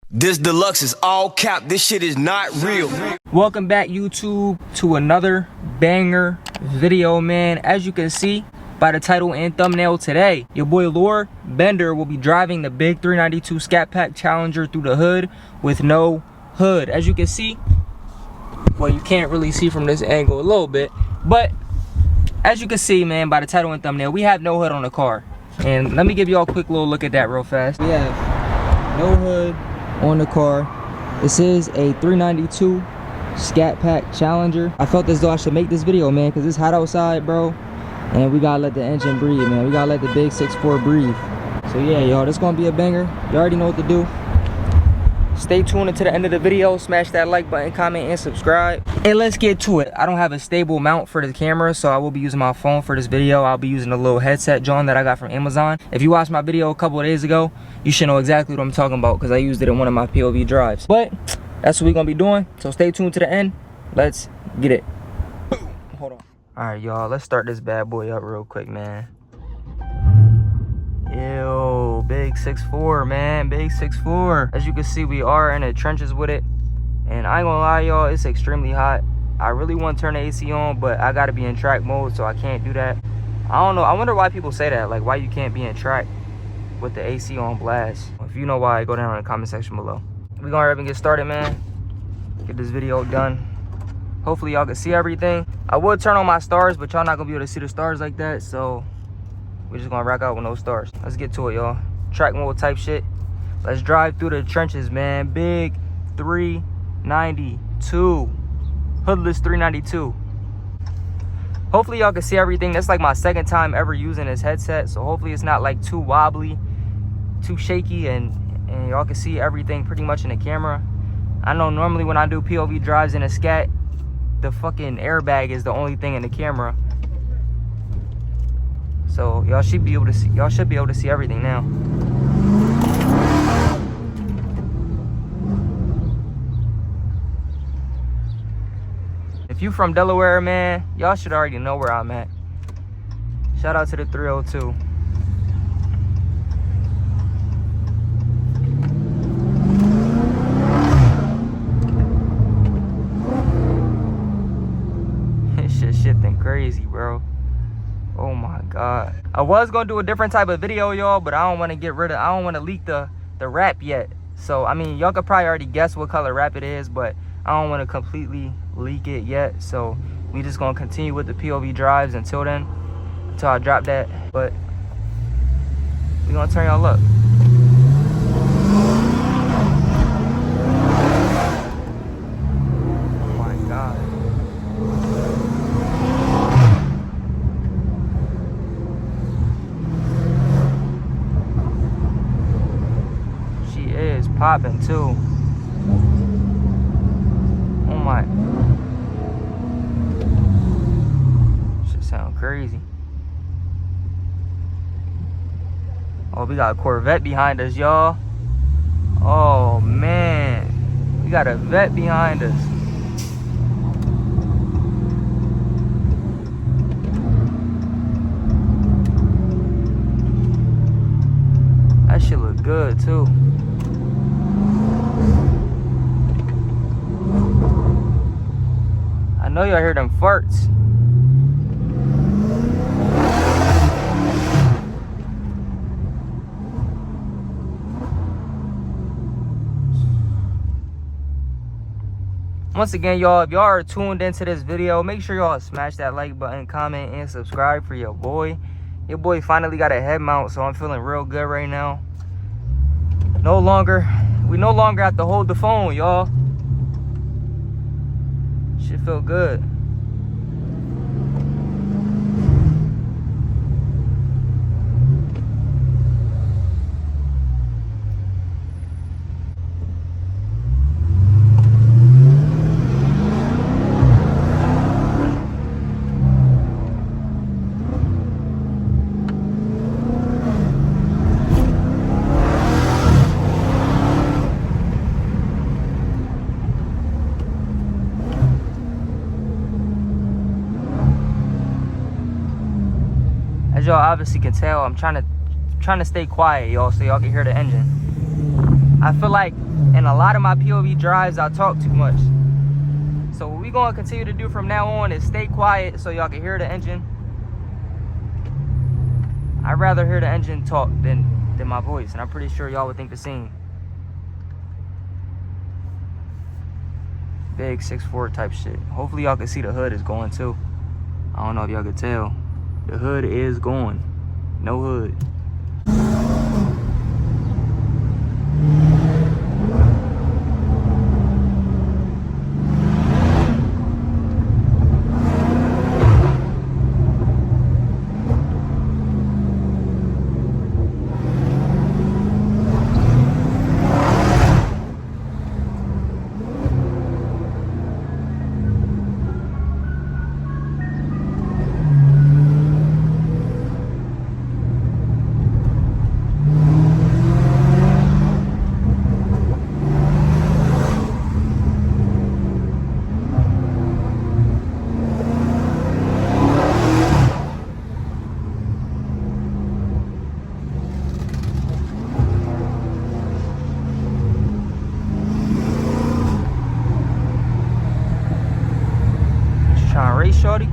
This deluxe is all cap. This shit is not real. Welcome back, YouTube, to another banger video, man. As you can see by the title and thumbnail today, your boy Lore Bender will be driving the big 392 Scat Pack Challenger through the hood with no hood. As you can see, well, you can't really see from this angle a little bit, but as you can see, man, by the title and thumbnail, we have no hood on the car. And let me give you all a quick little look at that real fast. We have no hood on the car. This is a 392 Scat Pack Challenger. I felt as though I should make this video, man, because it's hot outside, bro, and we gotta let the engine breathe, man. We gotta let the big 6.4 breathe. So yeah, y'all, this gonna be a banger. You already know what to do. Stay tuned until the end of the video. Smash that like button, comment, and subscribe. And let's get to it. I don't have a stable mount for the camera, so I will be using my phone for this video. I'll be using a little headset, John, that I got from Amazon. If you watched my video a couple of days ago, you should know exactly what I'm talking about because I used it in one of my POV drives. But that's what we're gonna be doing. So stay tuned to the end. Let's get it. Hold on. All right, y'all. Let's start this bad boy up real quick, man. Ew, big 6.4, man, big 6.4. As you can see, we are in the trenches with it, and I ain't gonna lie, y'all, it's extremely hot. I really want to turn the AC on, but I gotta be in track mode, so I can't do that. I don't know, I wonder why people say that, like why you can't be in track with the AC on blast. If you know why, go down in the comment section below. We're gonna hurry up and get started, man. Get this video done. Hopefully y'all can see everything. I would turn on my stars, but y'all not gonna be able to see the stars like that, so we're just gonna rock out with no stars. Let's get to it, y'all. Track mode type shit. Let's drive through the trenches, man. Big 392. Hoodless 392. Hopefully y'all can see everything. That's like my second time ever using this headset, so hopefully it's not like too wobbly, too shaky, and y'all can see everything pretty much in the camera. I know normally when I do POV drives in a Scat, the fucking airbag is the only thing in the camera. So y'all should be able to see. Y'all should be able to see everything now. If you from Delaware, man, y'all should already know where I'm at. Shout out to the 302. This shit shifting crazy, bro. Oh my god. I was gonna do a different type of video, y'all, but I don't want to I don't want to leak the wrap yet. So I mean, y'all could probably already guess what color wrap it is, but I don't want to completely leak it yet. So we just gonna continue with the POV drives until then, until I drop that. But we gonna turn y'all up. Oh my god. Popping too. Oh my. Shit sound crazy. Oh, we got a Corvette behind us, y'all. Oh man, we got a vet behind us. That shit look good too. I know y'all hear them farts. Once again, y'all, if y'all are tuned into this video, make sure y'all smash that like button, comment, and subscribe for your boy. Your boy finally got a head mount, so I'm feeling real good right now. We no longer have to hold the phone, y'all. Shit feel good. As y'all obviously can tell, I'm trying to stay quiet, y'all, so y'all can hear the engine. I feel like in a lot of my POV drives, I talk too much. So what we gonna continue to do from now on is stay quiet so y'all can hear the engine. I'd rather hear the engine talk than my voice, and I'm pretty sure y'all would think the same. Big 6'4" type shit. Hopefully y'all can see the hood is going too. I don't know if y'all can tell. The hood is going. No hood. Trying to race, shorty?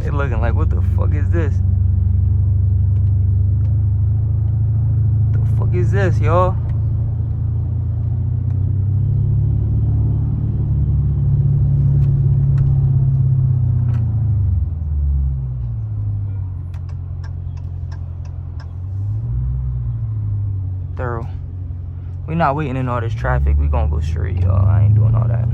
They looking like, what the fuck is this? What the fuck is this, y'all? Thorough. We not waiting in all this traffic. We gonna go straight, y'all. I ain't doing all that.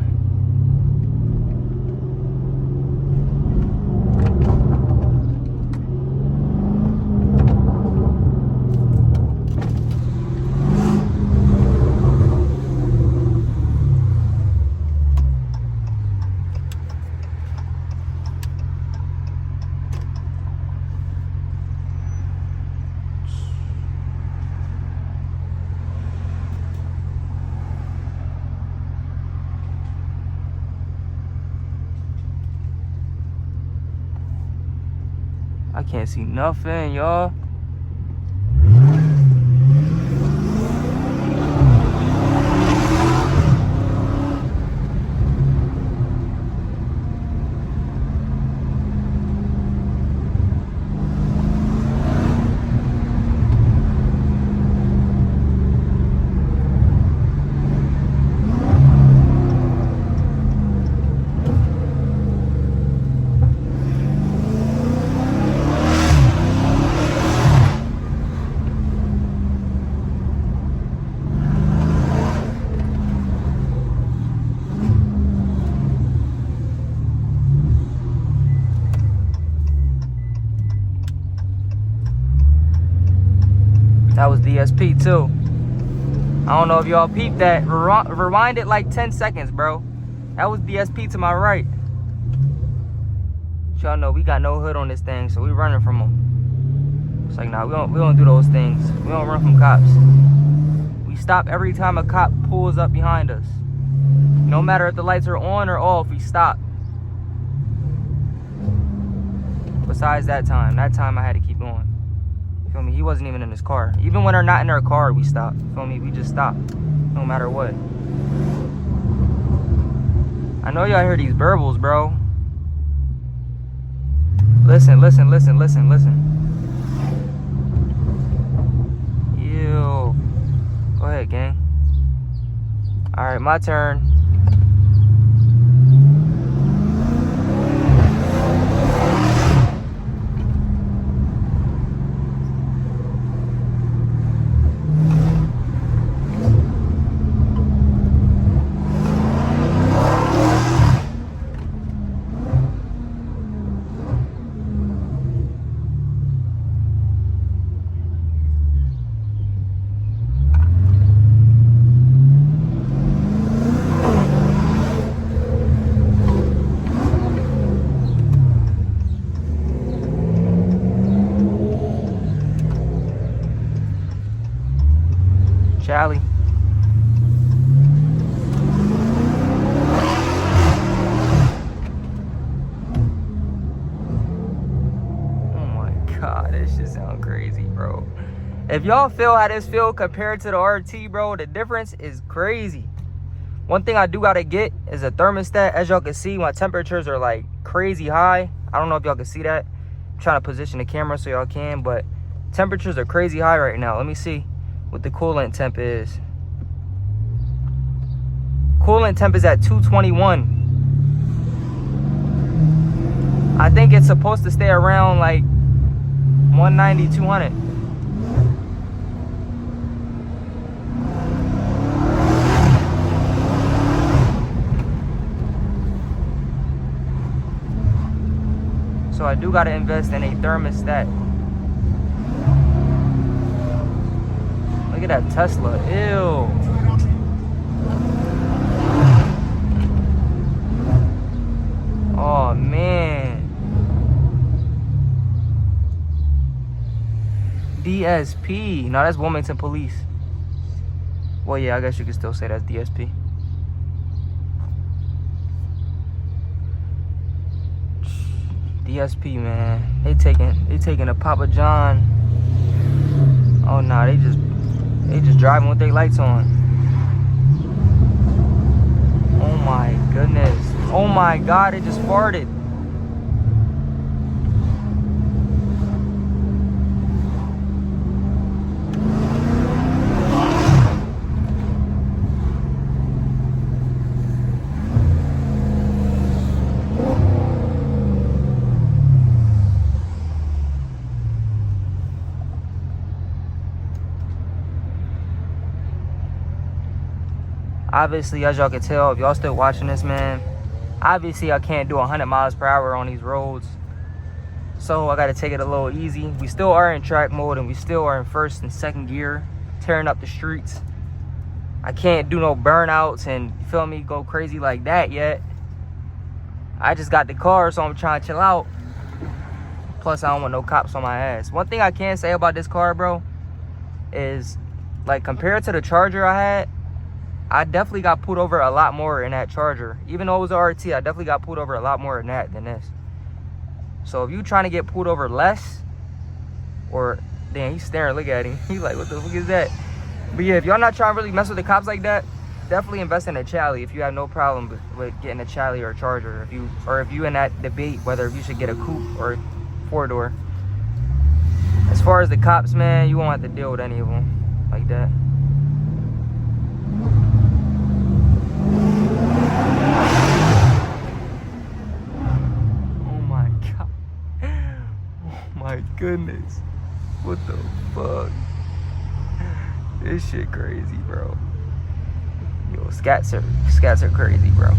I can't see nothing, y'all. That was DSP too. I don't know if y'all peeped that. Rewind it like 10 seconds, bro. That was DSP to my right. Y'all know we got no hood on this thing, so we running from them. It's like, nah, we don't do those things. We don't run from cops. We stop every time a cop pulls up behind us. No matter if the lights are on or off, we stop. Besides that time I had to keep going. Feel me? He wasn't even in his car. Even when they're not in their car, we stop. Feel me? We just stop. No matter what. I know y'all hear these burbles, bro. Listen, listen, listen, listen, listen. Ew. Go ahead, gang. Alright, my turn. Chally. Oh my God, this shit sound crazy, bro. If y'all feel how this feel compared to the RT, bro, the difference is crazy. One thing I do gotta get is a thermostat. As y'all can see, my temperatures are like crazy high. I don't know if y'all can see that. I'm trying to position the camera so y'all can, but temperatures are crazy high right now. Let me see what the coolant temp is. Coolant temp is at 221. I think it's supposed to stay around like 190, 200. So I do gotta invest in a thermostat. Look at that Tesla, ew. Oh man. DSP, no, that's Wilmington Police. Well, yeah, I guess you could still say that's DSP. DSP, man, they taking a Papa John. Oh nah, they just driving with their lights on. Oh my goodness. Oh my God, it just farted. Obviously, as y'all can tell, if y'all still watching this, man, obviously I can't do 100 miles per hour on these roads. So I got to take it a little easy. We still are in track mode and we still are in first and second gear, tearing up the streets. I can't do no burnouts and, you feel me, go crazy like that yet. I just got the car, so I'm trying to chill out. Plus, I don't want no cops on my ass. One thing I can say about this car, bro, is like compared to the Charger I had, I definitely got pulled over a lot more in that Charger. Even though it was an RT, I definitely got pulled over a lot more in that than this. So if you trying to get pulled over less, or damn, he's staring, look at him. He's like, what the fuck is that? But yeah, if y'all not trying to really mess with the cops like that, definitely invest in a Chally if you have no problem with getting a Chally or a Charger. If you in that debate whether you should get a coupe or 4-door. As far as the cops, man, you won't have to deal with any of them like that. My goodness, what the fuck? This shit crazy, bro. Yo, scats are crazy, bro.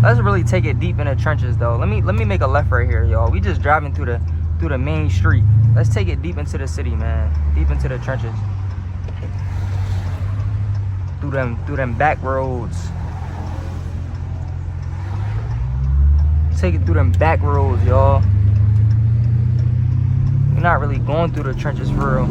Let's really take it deep in the trenches though. Let me make a left right here, y'all. We just driving through the main street. Let's take it deep into the city, man. Deep into the trenches. Through them back roads. Take it through them back roads, y'all. We're not really going through the trenches for real.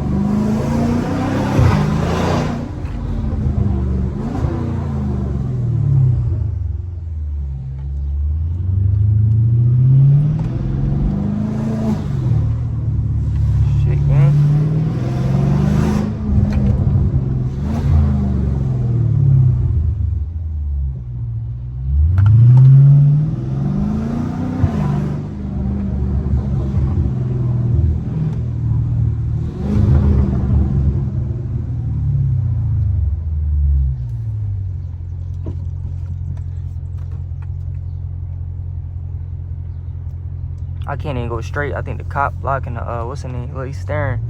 I can't even go straight. I think the cop blocking the, what's the name? Look, he's staring.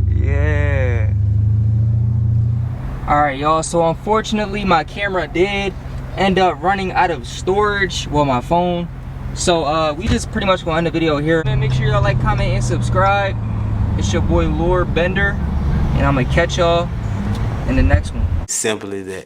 Yeah. Alright y'all, so unfortunately my camera did end up running out of storage, well my phone. So we just pretty much gonna end the video here. Make sure y'all like, comment, and subscribe. It's your boy Lord Bender, and I'm gonna catch y'all in the next one. Simple as that.